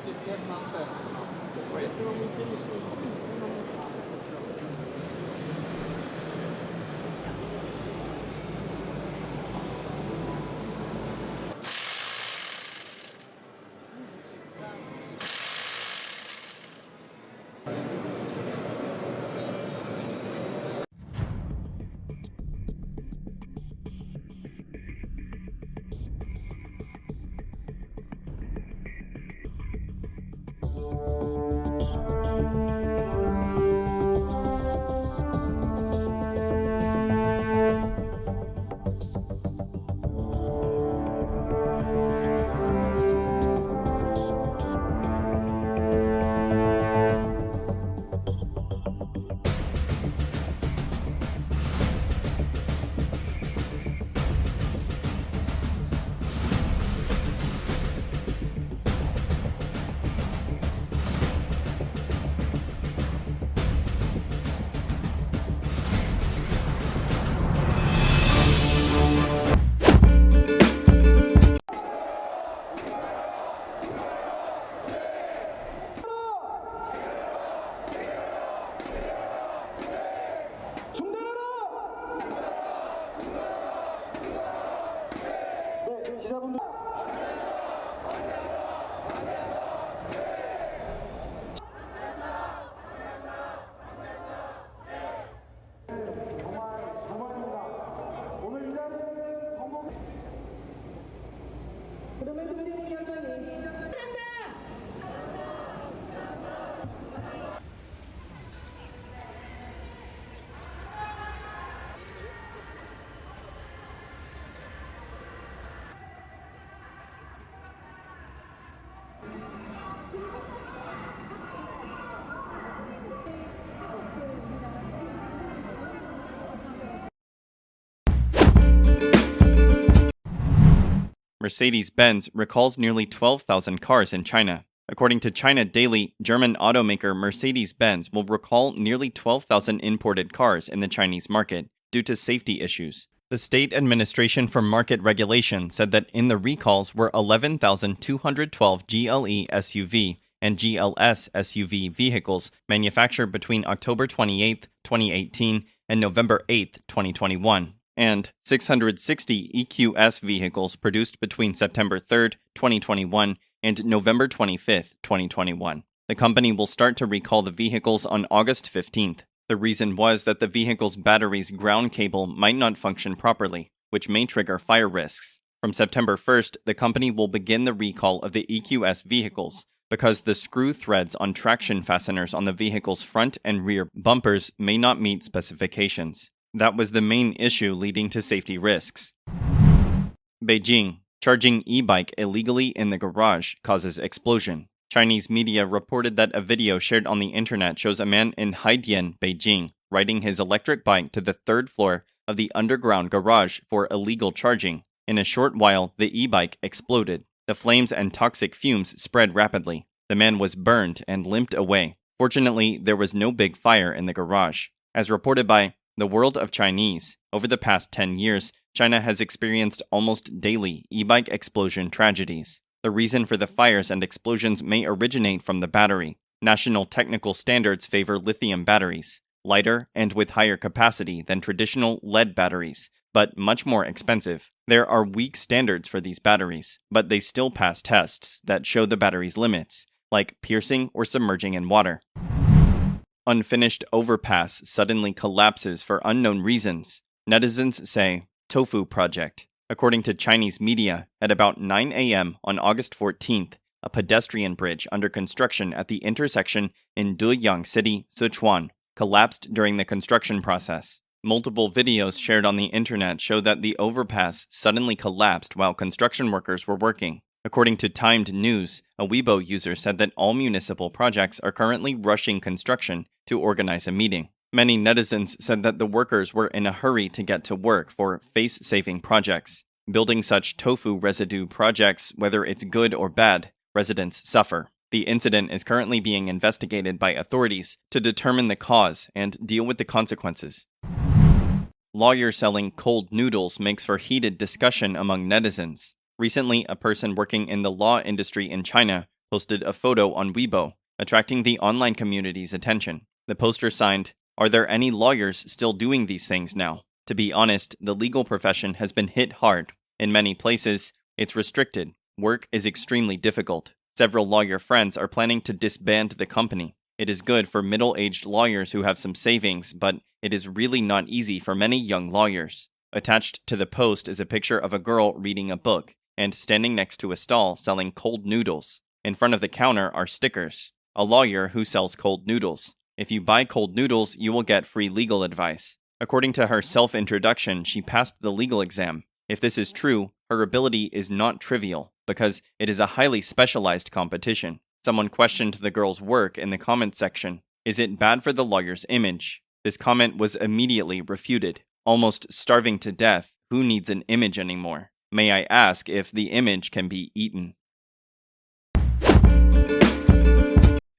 Давайте всех на стенд. Если вам интересно. Mercedes-Benz recalls nearly 12,000 cars in China. According to China Daily, German automaker Mercedes-Benz will recall nearly 12,000 imported cars in the Chinese market due to safety issues. The State Administration for Market Regulation said that in the recalls were 11,212 GLE SUV and GLS SUV vehicles manufactured between October 28, 2018 and November 8, 2021. And 660 EQS vehicles produced between September 3, 2021 and November 25, 2021. The company will start to recall the vehicles on August 15th. The reason was that the vehicle's battery's ground cable might not function properly, which may trigger fire risks. From September 1st, the company will begin the recall of the EQS vehicles because the screw threads on traction fasteners on the vehicle's front and rear bumpers may not meet specifications. That was the main issue leading to safety risks. Beijing. Charging e-bike illegally in the garage causes explosion. Chinese media reported that a video shared on the internet shows a man in Haidian, Beijing, riding his electric bike to the third floor of the underground garage for illegal charging. In a short while, the e-bike exploded. The flames and toxic fumes spread rapidly. The man was burned and limped away. Fortunately, there was no big fire in the garage. As reported by The World of Chinese, over the past 10 years, China has experienced almost daily e-bike explosion tragedies. The reason for the fires and explosions may originate from the battery. National technical standards favor lithium batteries, lighter and with higher capacity than traditional lead batteries, but much more expensive. There are weak standards for these batteries, but they still pass tests that show the battery's limits, like piercing or submerging in water. Unfinished overpass suddenly collapses for unknown reasons. Netizens say, tofu project. According to Chinese media, at about 9 a.m. on August 14th, a pedestrian bridge under construction at the intersection in Duyang City, Sichuan, collapsed during the construction process. Multiple videos shared on the internet show that the overpass suddenly collapsed while construction workers were working. According to Timed News, a Weibo user said that all municipal projects are currently rushing construction to organize a meeting. Many netizens said that the workers were in a hurry to get to work for face-saving projects. Building such tofu residue projects, whether it's good or bad, residents suffer. The incident is currently being investigated by authorities to determine the cause and deal with the consequences. Lawyer selling cold noodles makes for heated discussion among netizens. Recently, a person working in the law industry in China posted a photo on Weibo, attracting the online community's attention. The poster signed, "Are there any lawyers still doing these things now?" To be honest, the legal profession has been hit hard. In many places, it's restricted. Work is extremely difficult. Several lawyer friends are planning to disband the company. It is good for middle-aged lawyers who have some savings, but it is really not easy for many young lawyers. Attached to the post is a picture of a girl reading a book and standing next to a stall selling cold noodles. In front of the counter are stickers. A lawyer who sells cold noodles. If you buy cold noodles, you will get free legal advice. According to her self-introduction, she passed the legal exam. If this is true, her ability is not trivial, because it is a highly specialized competition. Someone questioned the girl's work in the comment section. Is it bad for the lawyer's image? This comment was immediately refuted. Almost starving to death, who needs an image anymore? May I ask if the image can be eaten?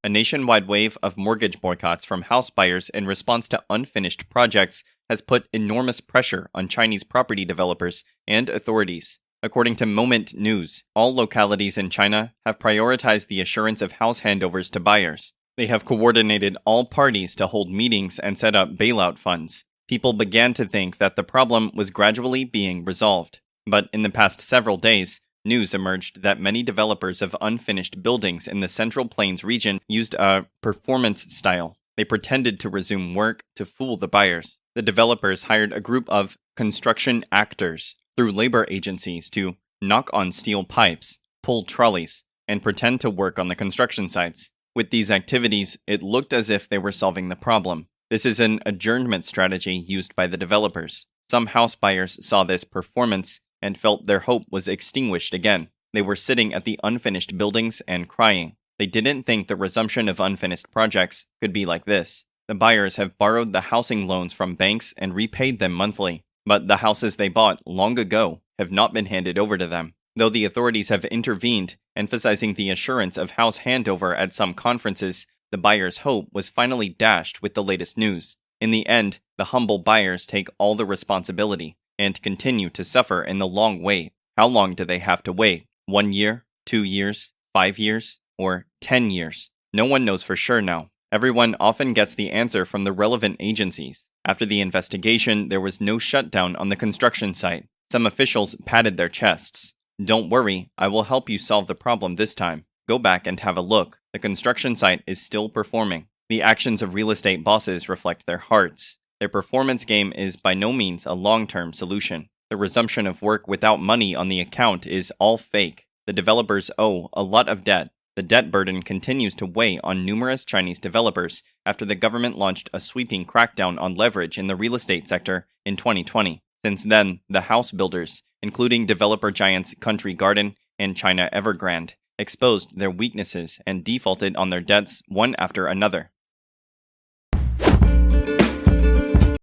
A nationwide wave of mortgage boycotts from house buyers in response to unfinished projects has put enormous pressure on Chinese property developers and authorities. According to Moment News, all localities in China have prioritized the assurance of house handovers to buyers. They have coordinated all parties to hold meetings and set up bailout funds. People began to think that the problem was gradually being resolved. But in the past several days, news emerged that many developers of unfinished buildings in the Central Plains region used a performance style. They pretended to resume work to fool the buyers. The developers hired a group of construction actors through labor agencies to knock on steel pipes, pull trolleys, and pretend to work on the construction sites. With these activities, it looked as if they were solving the problem. This is an adjournment strategy used by the developers. Some house buyers saw this performance and felt their hope was extinguished again. They were sitting at the unfinished buildings and crying. They didn't think the resumption of unfinished projects could be like this. The buyers have borrowed the housing loans from banks and repaid them monthly. But the houses they bought long ago have not been handed over to them. Though the authorities have intervened, emphasizing the assurance of house handover at some conferences, the buyers' hope was finally dashed with the latest news. In the end, the humble buyers take all the responsibility and continue to suffer in the long wait. How long do they have to wait? 1 year? 2 years? 5 years? Or 10 years? No one knows for sure now. Everyone often gets the answer from the relevant agencies. After the investigation, there was no shutdown on the construction site. Some officials patted their chests. Don't worry, I will help you solve the problem this time. Go back and have a look. The construction site is still performing. The actions of real estate bosses reflect their hearts. Their performance game is by no means a long-term solution. The resumption of work without money on the account is all fake. The developers owe a lot of debt. The debt burden continues to weigh on numerous Chinese developers after the government launched a sweeping crackdown on leverage in the real estate sector in 2020. Since then, the house builders, including developer giants Country Garden and China Evergrande, exposed their weaknesses and defaulted on their debts one after another.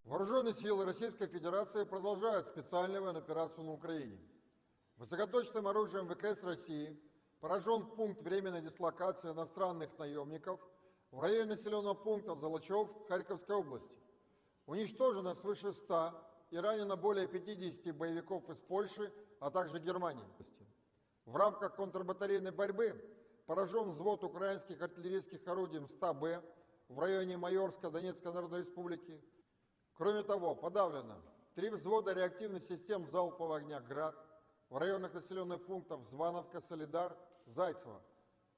Вооруженные силы Российской Федерации продолжают специальную военную операцию на Украине. Высокоточным оружием ВКС России поражен пункт временной дислокации иностранных наемников в районе населенного пункта Золочев Харьковской области. Уничтожено свыше 100 и ранено более 50 боевиков из Польши, а также Германии. В рамках контрбатарейной борьбы поражен взвод украинских артиллерийских орудий МСТА-Б в районе Майорска Донецкой Народной Республики. Кроме того, подавлено 3 взвода реактивных систем залпового огня «Град» в районах населенных пунктов Звановка, Солидар, Зайцево,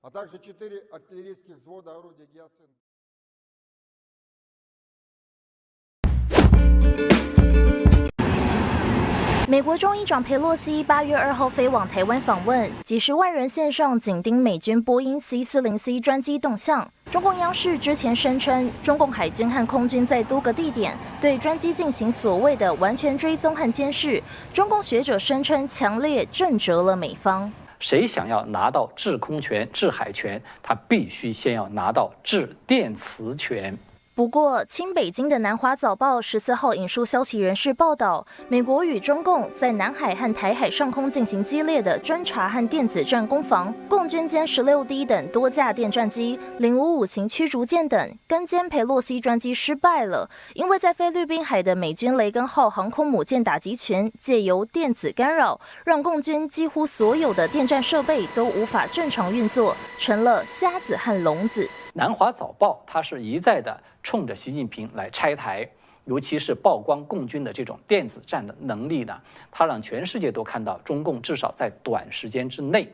а также 4 артиллерийских взвода орудия «Гиацинт». 美国众议长佩洛西8月2号飞往台湾访问，几十万人线上紧盯美军波音 C-40C 专机动向。中共央视之前声称，中共海军和空军在多个地点对专机进行所谓的完全追踪和监视。中共学者声称，强烈震慑了美方。谁想要拿到制空权、制海权，他必须先要拿到制电磁权。不过，亲北京的南华早报14号引述消息人士报道，美国与中共在南海和台海上空进行激烈的侦察和电子战攻防，共军歼16D 等多架电战机、055型驱逐舰等，跟歼佩洛西专机失败了，因为在菲律宾海的美军雷根号航空母舰打击群借由电子干扰，让共军几乎所有的电战设备都无法正常运作，成了瞎子和聋子。南华早报它是一再的冲着习近平来拆台，尤其是曝光共军的这种电子战的能力呢，它让全世界都看到中共至少在短时间之内，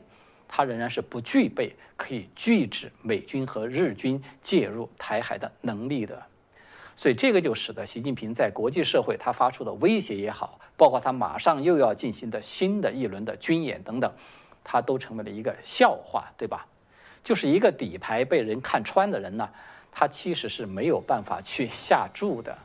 它仍然是不具备可以拒止美军和日军介入台海的能力的。所以这个就使得习近平在国际社会他发出的威胁也好，包括他马上又要进行的新的一轮的军演等等，它都成为了一个笑话，对吧？就是一个底牌被人看穿的人呢，他其实是没有办法去下注的。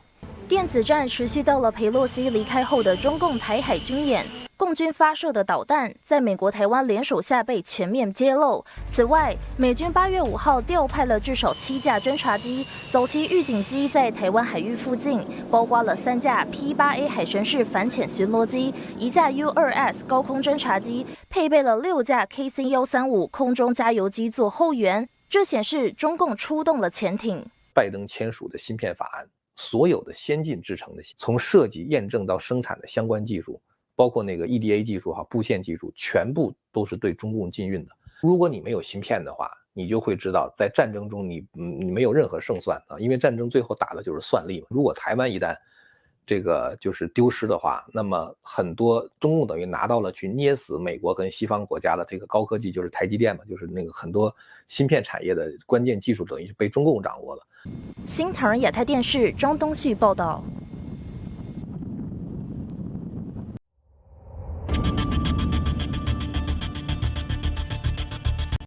电子战持续到了裴洛西离开后的中共台海军演，共军发射的导弹在美国台湾联手下被全面揭露。此外，美军8月5号调派了至少7架侦察机、早期预警机在台湾海域附近，包括了3架 P-8A 海神式反潜巡逻机、1架 U-2S 高空侦察机，配备了6架 KC-135空中加油机做后援。这显示中共出动了潜艇。拜登签署的芯片法案，所有的先进制程的，从设计、验证到生产的相关技术，包括那个 EDA 技术布线技术，全部都是对中共禁运的。如果你没有芯片的话，你就会知道，在战争中你没有任何胜算啊，因为战争最后打的就是算力嘛。如果台湾一旦这个就是丢失的话，那么很多中共等于拿到了去捏死美国跟西方国家的这个高科技，就是台积电嘛，就是那个很多芯片产业的关键技术等于被中共掌握了。新唐人亚太电视庄东旭报道。